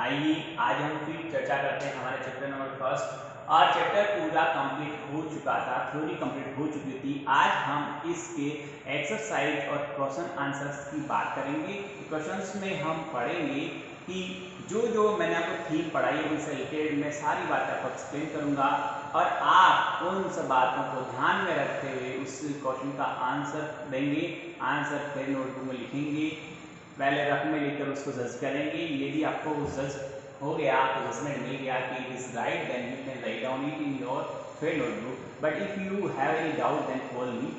आइए आज हम फिर चर्चा करते हैं हमारे चैप्टर नंबर फर्स्ट। और चैप्टर पूरा कंप्लीट हो चुका था, थ्योरी कंप्लीट हो चुकी थी। आज हम इसके एक्सरसाइज और क्वेश्चन आंसर्स की बात करेंगे। क्वेश्चंस में हम पढ़ेंगे कि जो जो मैंने आपको थीम पढ़ाई है उनसे रिलेटेड मैं सारी बातें आपको एक्सप्लेन करूंगा और आप उन सब बातों को ध्यान में रखते हुए उस क्वेश्चन का आंसर देंगे। आंसर फिर नोटबुक में लिखेंगे, पहले रफ में लिखकर उसको जज करेंगे। यदि आपको जज हो गया, आपको जजमेंट मिल गया कि it is right, then you can write down it in your fair notebook. But if you have any doubt then call me.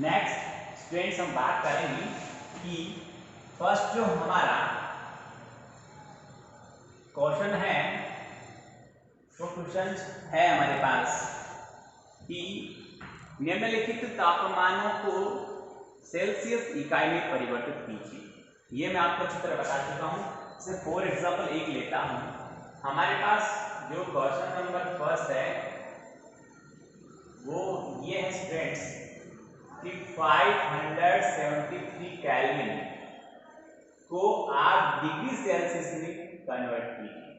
Next students हम बात करेंगे कि फर्स्ट जो हमारा क्वेश्चन है वो क्वेश्चन है हमारे पास कि निम्नलिखित तापमानों को सेल्सियस इकाई में परिवर्तित कीजिए। ये मैं आपको अच्छी तरह बता चुका हूँ। जैसे फॉर एग्जाम्पल एक लेता हूँ, हमारे पास जो क्वेश्चन नंबर फर्स्ट है वो ये है स्टूडेंट्स कि 573 केल्विन को आप डिग्री सेल्सियस में कन्वर्ट कीजिए।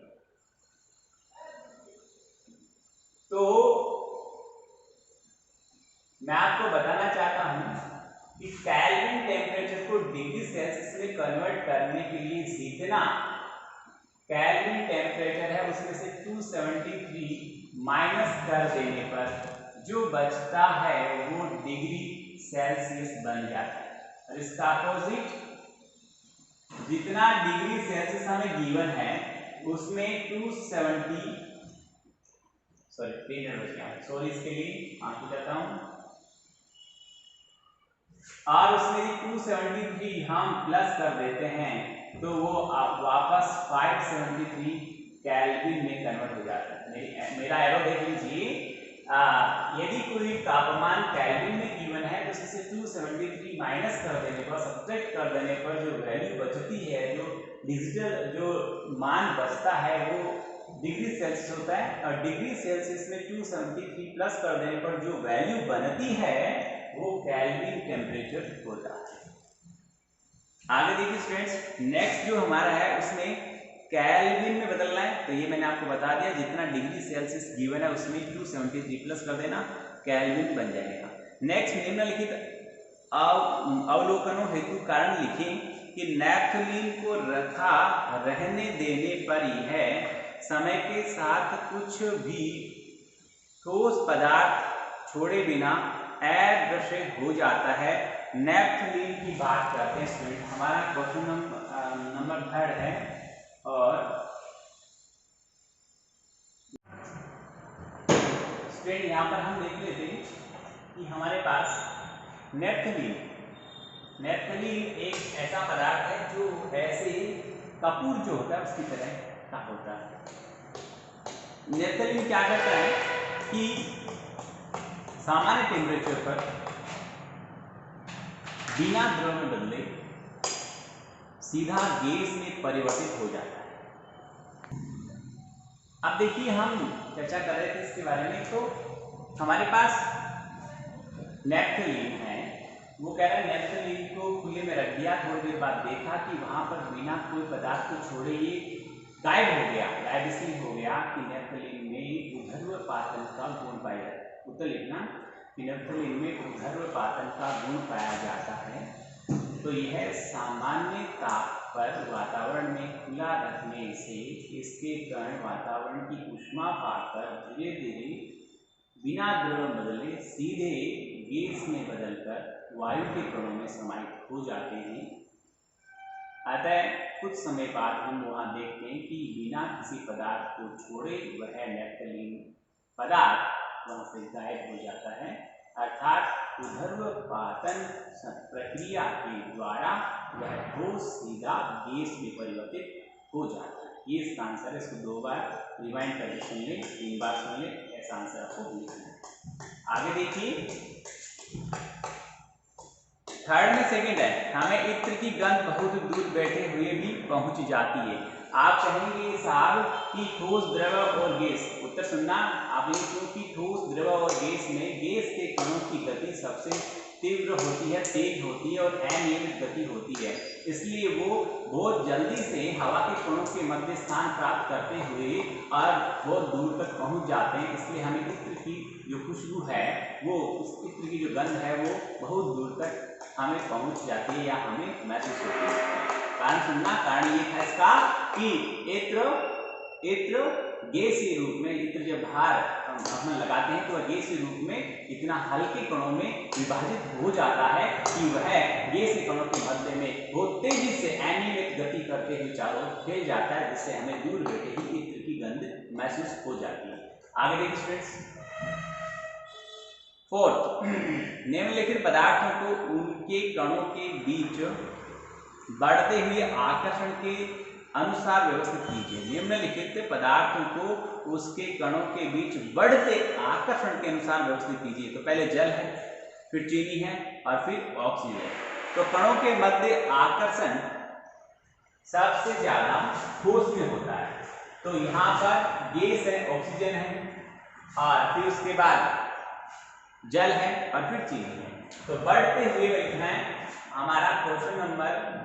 तो मैं आपको बताना चाहता हूं कि केल्विन टेम्परेचर को डिग्री सेल्सियस में कन्वर्ट करने के लिए जितना केल्विन टेम्परेचर है उसमें से 273 माइनस कर देने पर जो बचता है वो डिग्री सेल्सियस बन जाता है। और इसका अपोजिट जितना डिग्री सेल्सियस हमें गिवन है उसमें 270 सॉरी इसके लिए आंसर जाता हूं और उसमें 273 हम प्लस कर देते हैं तो वो वापस 573 केल्विन में कन्वर्ट हो जाता है। मेरा एरो देख लीजिए, यदि कोई तापमान केल्विन में गिवन है तो उससे 273 माइनस कर देने पर, सब्ट्रैक्ट कर देने पर जो वैल्यू बचती है, जो डिजिटल जो मान बचता है वो डिग्री सेल्सियस होता है। और डिग्री सेल्सियस में 273 प्लस कर देने पर जो वैल्यू बनती है वो केल्विन टेम्परेचर होता है। आगे देखिए स्टूडेंट्स, नेक्स्ट जो हमारा है उसमें केल्विन में बदलना है। तो ये मैंने आपको बता दिया, जितना डिग्री सेल्सियस गिवन है उसमें 273 प्लस कर देना, केल्विन बन जाएगा। नेक्स्ट निम्नलिखित अवलोकनों हेतु कारण लिखें कि नैप्थलीन को रखा रहने देने पर यह समय के साथ कुछ भी ठोस पदार्थ छोड़े बिना अदृश्य हो जाता है। नैप्थलीन की बात करते हैं स्टूडेंट, हमारा क्वेश्चन नंबर 3 है। और स्टूडेंट यहाँ पर हम देख लेते हैं कि हमारे पास नैप्थलीन एक ऐसा पदार्थ है जो ऐसे कपूर जो होता है उसकी तरह का होता है। नैप्थलीन क्या करता है कि सामान्य टेम्परेचर पर बिना द्रव में बदले सीधा गैस में परिवर्तित हो जाता है। अब देखिए हम चर्चा कर रहे थे इसके बारे में, तो हमारे पास नैप्थलीन है, वो कह रहा है नैप्थलीन को खुले में रख दिया, थोड़ी देर बाद देखा कि वहां पर बिना कोई पदार्थ को छोड़े ये गायब हो गया। गायब इसलिए हो गया कि नैप्थलीन में ऊर्ध्वपातन का गुण पाया जाता है। उत्तर लिखना कि नैप्थलीन में ऊर्ध्वपातन का गुण पाया जाता है। तो यह सामान्य ताप पर वातावरण में खुला रखने से इसके कण वातावरण की ऊष्मा पाकर धीरे धीरे बिना द्रव बदले सीधे गैस में बदलकर वायु के कणों में समाहित हो जाते हैं। अतः कुछ समय बाद हम वहां देखते हैं कि बिना किसी पदार्थ को छोड़े वह नैप्थलीन पदार्थ वहां से गायब हो जाता है। अर्थात ऊर्ध्वपातन प्रक्रिया के द्वारा वह ठोस सीधा गैस में परिवर्तित हो जाता है। ये इसका आंसर है। इसको 2 बार रिवाइंड करके सुन ले, 3 बार सुन ले, ऐसा आंसर आपको लिखना है। आगे देखिए, थर्ड में सेकंड है, हमें इत्र की गंध बहुत दूर बैठे हुए भी पहुंच जाती है। आप कहेंगे साहब कि ठोस, द्रव और गैस, उत्तर सुनना आपने, क्योंकि ठोस, द्रव और गैस में गैस के कणों की गति सबसे तीव्र होती है, तेज होती है और अनियमित गति होती है, इसलिए वो बहुत जल्दी से हवा के कणों के मध्य स्थान प्राप्त करते हुए और बहुत दूर तक पहुंच जाते हैं। इसलिए हमें इत्र की जो खुशबू है, वो उस इत्र की जो गंध है वो बहुत दूर तक हमें पहुंच जाती है या हमें महसूस होती है। कारण सुनना, कारण ये था इसका कि इत्र गैसीय रूप में, इत्र जब बाहर हम लगाते हैं तो वह गैसीय रूप में इतना हल्के कणों में विभाजित हो जाता है कि वह गैसीय कणों के मध्य में बहुत तेजी से अनियमित गति करते हुए चारों ओर फैल जाता है, जिससे हमें दूर बैठे ही इत्र की गंध महसूस हो जाती है। आगे देखिए स्टूडेंट्स, फोर्थ, निम्नलिखित पदार्थों को उनके कणों के बीच बढ़ते हुए आकर्षण के अनुसार व्यवस्थित कीजिए। निम्नलिखित पदार्थों को उसके कणों के बीच बढ़ते आकर्षण के अनुसार व्यवस्थित कीजिए। तो पहले जल है, फिर चीनी है और फिर ऑक्सीजन। तो कणों के मध्य आकर्षण सबसे ज्यादा ठोस में होता है। तो यहाँ पर गैस है, ऑक्सीजन है और फिर उसके बाद जल है और फिर चीनी है। तो बढ़ते हुए लिखना है, हमारा क्वेश्चन नंबर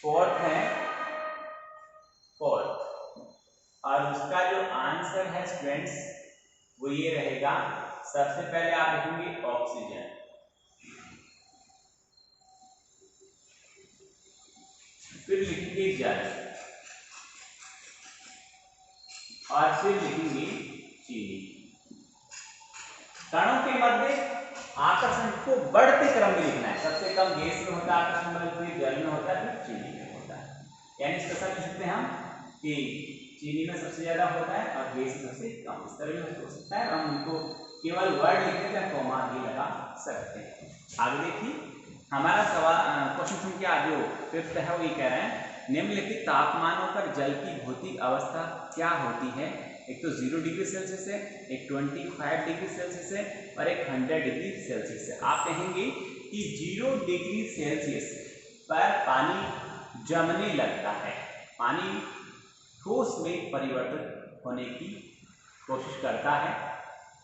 4 है, 4, और उसका जो आंसर है स्टूडेंट्स वो ये रहेगा। सबसे पहले आप लिखेंगे ऑक्सीजन, फिर लिखेंगे जल और फिर लिखेंगे चीनी। कणों के मध्य आकर्षण को बढ़ते क्रम में लिखना है। सबसे कम गैस में होता है आकर्षण बल, फिर जल में होता है, फिर चीनी में होता है। यानी इसका सब लिख सकते हैं हम कि चीनी में सबसे ज्यादा होता है और गैस में सबसे कम। इस तरह भी हो सकता है, हम उनको केवल वर्ड लिखते हैं, कॉमा भी लगा सकते हैं। आगे देखिए, हमारा सवाल क्वेश्चन संख्या जो 5th है वो ये कह रहे हैं, निम्नलिखित तापमानों पर जल की भौतिक अवस्था क्या होती है। एक तो 0 डिग्री सेल्सियस है, एक 25 डिग्री सेल्सियस है और एक 100 डिग्री सेल्सियस है। आप कहेंगे कि 0 डिग्री सेल्सियस पर पानी जमने लगता है, पानी ठोस में परिवर्तित होने की कोशिश करता है।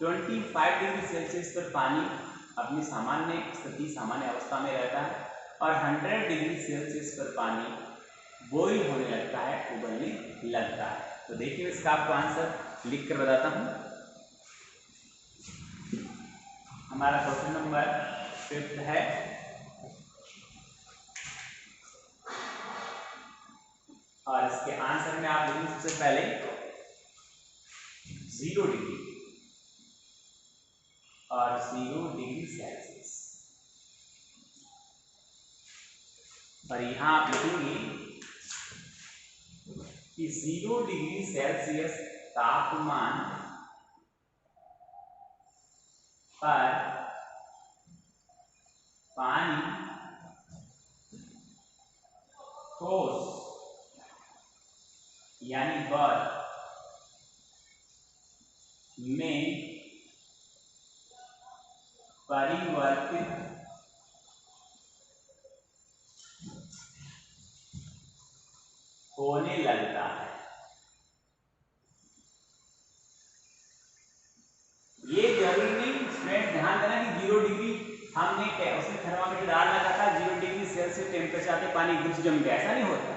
25 डिग्री सेल्सियस पर पानी अपनी सामान्य स्थिति, सामान्य अवस्था में रहता है और 100 डिग्री सेल्सियस पर पानी बॉईल होने लगता है, उबलने लगता है। तो देखिए इसका आपको आंसर लिख कर बताता हूं। हमारा क्वेश्चन नंबर 5th है, और इसके आंसर में आप लिखेंगे सबसे पहले 0 डिग्री और 0 डिग्री सेल्सियस, और यहां आप लिखेंगे कि 0 डिग्री सेल्सियस तापमान पर पानी ठोस यानी बर्फ में परिवर्तित होने लगता है। ये जरूरी नहीं स्टूडेंट, ध्यान देना कि 0 डिग्री हमने उसमें थर्मामीटर डालना था, 0 डिग्री सेल्सियस टेम्परेचर आते पानी एकदम से जम गया, ऐसा नहीं होता।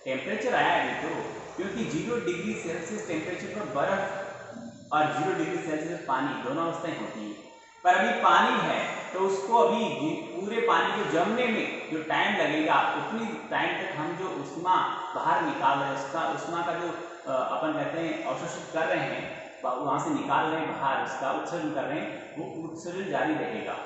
टेम्परेचर आया अभी तो, क्योंकि 0 डिग्री सेल्सियस टेम्परेचर पर बर्फ और 0 डिग्री सेल्सियस पानी दोनों अवस्थाएं होती हैं। पर अभी पानी है तो उसको अभी पूरे पानी को जमने में जो टाइम लगेगा, उतनी टाइम तक हम जो उष्मा बाहर निकाल रहे हैं, उसका उष्मा का जो अपन कहते हैं अवशोषित कर रहे हैं, वहां से निकाल रहे हैं बाहर, उसका उत्सर्जन कर रहे हैं, वो उत्सर्जन जारी रहेगा।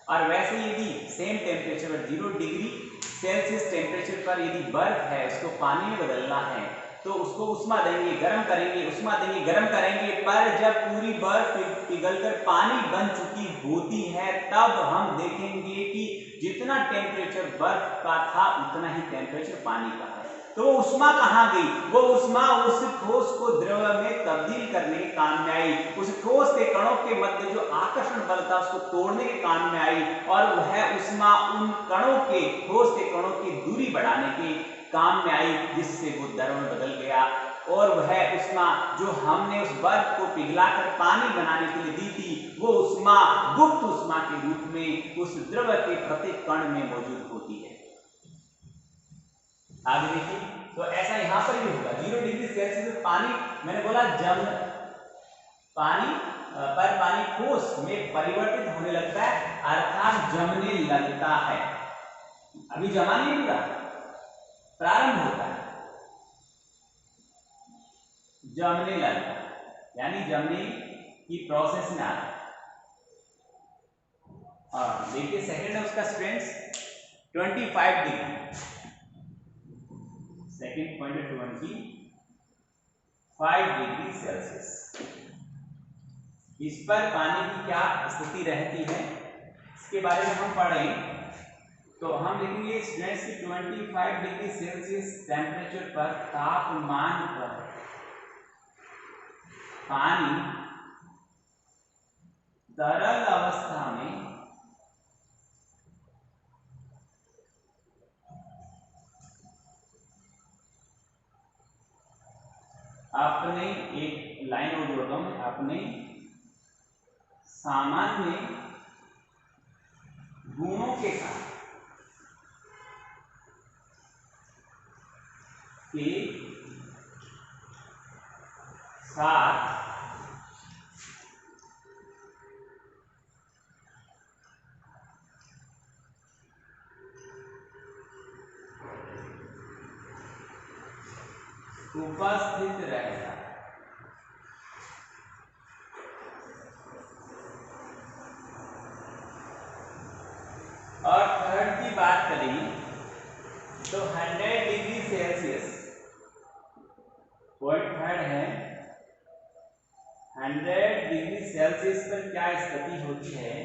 और वैसे यदि सेम टेम्परेचर पर 0 डिग्री सेल्सियस टेम्परेचर पर यदि बर्फ है, उसको पानी में बदलना है तो उसको उष्मा देंगे, गर्म करेंगे, उष्मा देंगे, गर्म करेंगे, पर जब पूरी बर्फ पिघलकर पानी बन चुकी होती है तब हम देखेंगे कि जितना टेम्परेचर बर्फ का था उतना ही टेम्परेचर पानी का है। तो वो ऊष्मा कहाँ गई? वो ऊष्मा उस ठोस को द्रव में तब्दील करने के काम में आई, उस ठोस के कणों के मध्य जो आकर्षण बल था उसको तोड़ने के काम में आई, और वह ऊष्मा उन कणों के, ठोस के कणों की दूरी बढ़ाने के काम में आई, जिससे वो द्रव में बदल गया। और वह ऊष्मा जो हमने उस बर्फ को पिघलाकर पानी बनाने के लिए दी थी, वो ऊष्मा गुप्त ऊष्मा के रूप में उस द्रव के प्रत्येक कण में मौजूद होती है। आगे देखिए, तो ऐसा यहां पर भी होगा। 0 डिग्री सेल्सियस में पानी, मैंने बोला पानी ठोस में परिवर्तित होने लगता है, अर्थात जमने लगता है। अभी जमा नहीं हुआ, प्रारंभ होता है, जमने लगता है, यानी जमने की प्रोसेस में आता है। और देखिए सेकंड है उसका strength 25 degree, second point 25 degree Celsius. इस पर पानी की क्या स्थिति रहती है इसके बारे में हम पढ़ें, तो हम लिखेंगे स्ट्रेंथ की 25 डिग्री सेल्सियस टेम्परेचर पर, तापमान पर पानी तरल अवस्था में अपने, एक लाइन और जोड़ता हूं, अपने सामान्य गुणों के साथ उपस्थित रहेगा। और थर्ड की बात करें तो 100 डिग्री सेल्सियस, पॉइंट थर्ड है 100 डिग्री सेल्सियस पर क्या स्थिति होती है,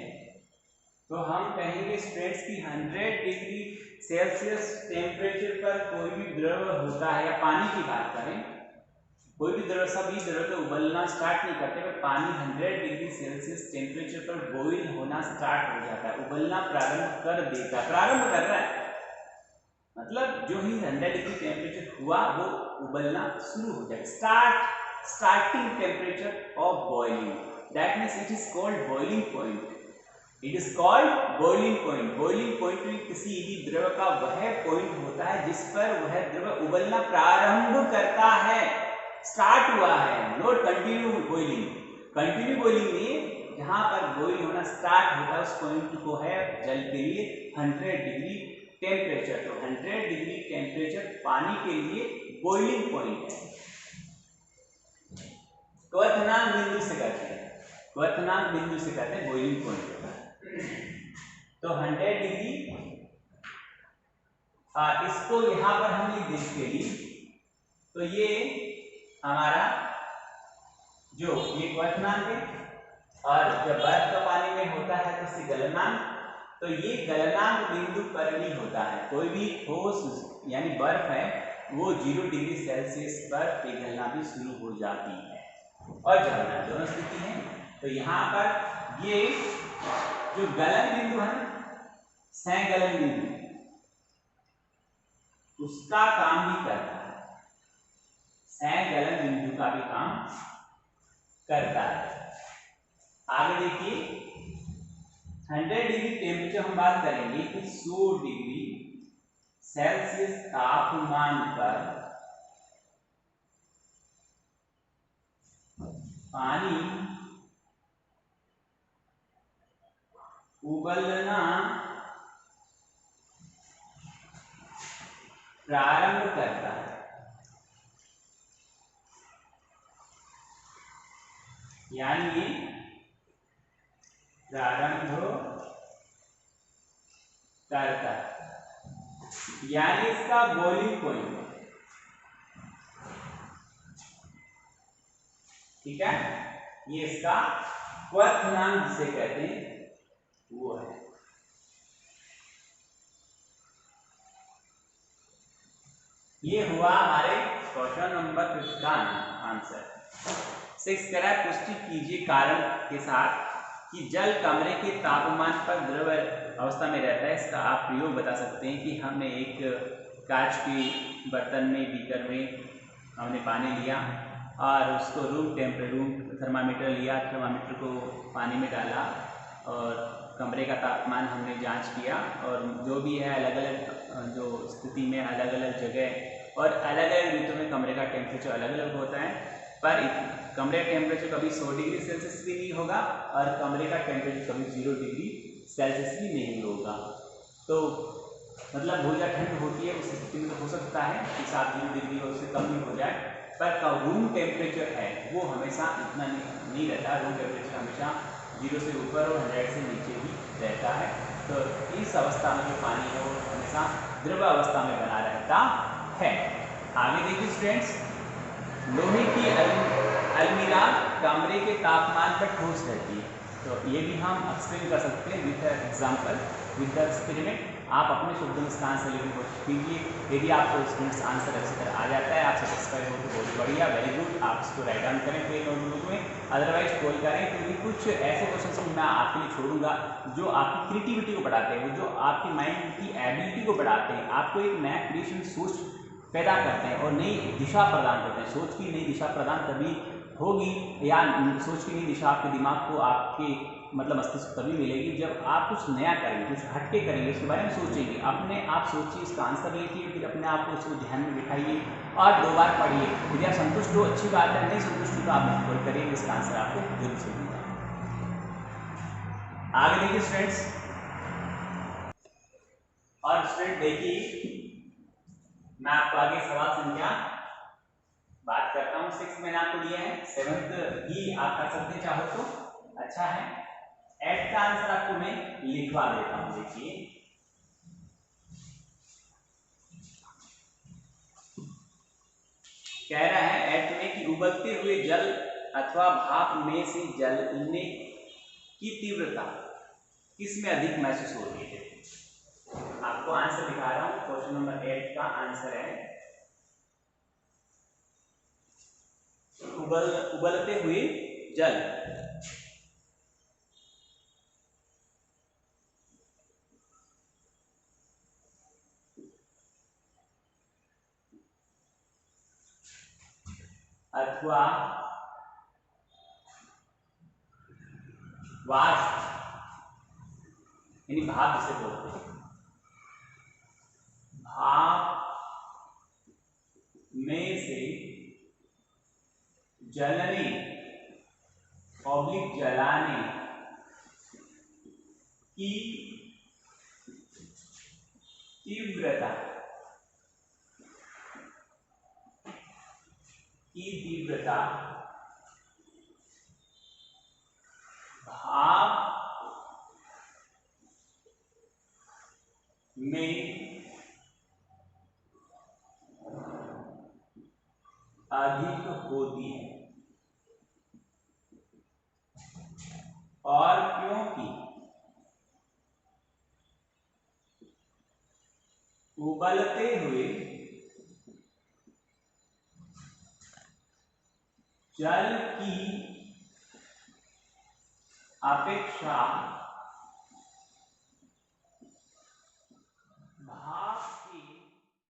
तो हम कहेंगे स्ट्रेंथ की 100 डिग्री सेल्सियस टेम्परेचर पर कोई भी द्रव होता है, या पानी की बात करें, कोई भी द्रव, सभी द्रव तो उबलना स्टार्ट नहीं करते, पर पानी 100 डिग्री सेल्सियस टेम्परेचर पर बॉइल होना स्टार्ट हो जाता है, उबलना प्रारंभ कर देता है, प्रारंभ कर रहा है, मतलब जो ही 100 डिग्री टेम्परेचर हुआ वो उबलना शुरू हो जाए, starting temperature of boiling, that means it is called boiling point, it is called boiling point. Boiling point में किसी भी द्रव का वह पॉइंट होता है जिस पर वह द्रव उबलना प्रारंभ करता है, स्टार्ट हुआ है, not continue boiling. Continue boiling में जहां पर बॉइल होना स्टार्ट होता है उस पॉइंट को है जल के लिए 100 डिग्री टेम्परेचर। तो 100 डिग्री टेम्परेचर पानी के लिए बॉइलिंग पॉइंट है। क्वथनांक बिंदु से कहते हैं, क्वथनांक बिंदु से कहते हैं बॉइलिंग पॉइंट। तो 100 डिग्री, इसको यहां पर हम लिख दें के लिए, तो ये हमारा जो ये क्वथनांक है, और जब बर्फ का पानी में होता है तो इसे गलनांक, तो ये गलनांक बिंदु पर ही होता है। कोई भी ठोस यानी बर्फ है वो 0 डिग्री सेल्सियस पर पिघलना भी शुरू हो जाती है और जलना, दोनों स्थिति है। तो यहाँ पर ये जो गलन बिंदु है, संगलन बिंदु, उसका काम भी करता है, संगलन बिंदु का भी काम करता है। आगे देखिए 100 डिग्री टेम्परेचर हम बात करेंगे कि 100 डिग्री सेल्सियस तापमान पर पानी उबलना प्रारंभ करता है, यानी प्रारंभ करता है, यानी इसका बॉइलिंग पॉइंट, ठीक है, ये इसका क्वथनांक जिसे कहते हैं वो है। ये हुआ हमारे क्वेश्चन नंबर 5 का आंसर। 6 कह रहा है पुष्टि कीजिए कारण के साथ कि जल कमरे के तापमान पर द्रव अवस्था में रहता है। इसका आप प्रयोग बता सकते हैं कि हमने एक कांच के बर्तन में, बीकर में हमने पानी लिया और उसको रूम थर्मामीटर लिया, थर्मामीटर को पानी में डाला और कमरे का तापमान हमने जांच किया और जो भी है अलग अलग जो स्थिति में अलग अलग जगह और अलग अलग ऋतु में कमरे का टेम्परेचर अलग अलग होता है। पर कमरे का टेम्परेचर कभी 100 डिग्री सेल्सियस भी नहीं होगा और कमरे का टेम्परेचर कभी 0 डिग्री सेल्सियस भी नहीं होगा। तो मतलब बहुत ज़्यादा ठंड होती है, उस स्थिति में तो हो सकता है कि 7 डिग्री और उससे कम भी हो जाए, पर रूम टेम्परेचर है वो हमेशा इतना नहीं रहता। रूम टेम्परेचर हमेशा 0 से ऊपर और 100 से नीचे ही रहता है। तो इस अवस्था में जो पानी है वो हमेशा द्रव अवस्था में बना रहता है। आगे देखिए स्टूडेंट्स, लोहे की अलमीरा कमरे के तापमान पर ठोस रहती है। तो ये भी हम एक्सप्लेन कर सकते हैं विद एग्जाम्पल, विद एक्सपेरिमेंट। आप अपने शब्दों में इसका आंसर लिखने की कोशिश कीजिए। यदि आपको स्टूडेंट्स आंसर अच्छी तरह आ जाता है, आप सेटिस्फाइड हो तो बहुत बढ़िया, वेरी गुड, आप इसको राइट डाउन करें फिर नोटबुक में, अदरवाइज कॉल करें, क्योंकि कुछ ऐसे क्वेश्चन मैं आपके लिए छोड़ूंगा जो आपकी क्रिएटिविटी को बढ़ाते हैं, वो जो आपकी माइंड की एबिलिटी को बढ़ाते हैं, आपको एक नया क्रिएशन सोच पैदा करते हैं और नई दिशा प्रदान करते हैं। सोच की नई दिशा प्रदान तभी होगी या सोच की नई दिशा आपके दिमाग को, आपके मतलब मस्तिष्क तभी मिलेगी जब आप कुछ नया करेंगे, कुछ हटके करेंगे, उसके बारे में सोचेंगे। अपने आप सोचिए, इसका आंसर लिखिए, फिर अपने आप को इसको ध्यान में बिठाइए और 2 बार पढ़िए। यदि आप संतुष्ट हो अच्छी बात है, नहीं संतुष्ट हो तो आप मुझे कॉल करिए, इसका आंसर आपको जरूर से मिलेगा। आगे देखिए स्टूडेंट्स, और स्टूडेंट देखिए मैं आपको आगे सवाल संख्या बात करता हूँ। 6 मैंने आपको दिया है, 7th भी आप कर सकते हैं चाहो तो, अच्छा है। 8 का आंसर आपको मैं लिखवा देता हूँ। देखिए कह रहा है 8 में कि उबलते हुए जल अथवा भाप में से जलने की तीव्रता किस में अधिक महसूस हो रही है। आपको आंसर दिखा रहा हूँ। क्वेश्चन नंबर 8 का आंसर है उबलते हुए जल अथवा वाष्प यानी भाप जिसे बोलते हैं, भाप में से जलने ऑब्लिक जलाने की तीव्रता भाप में अधिक होती है। और क्योंकि उबलते हुए जल की अपेक्षा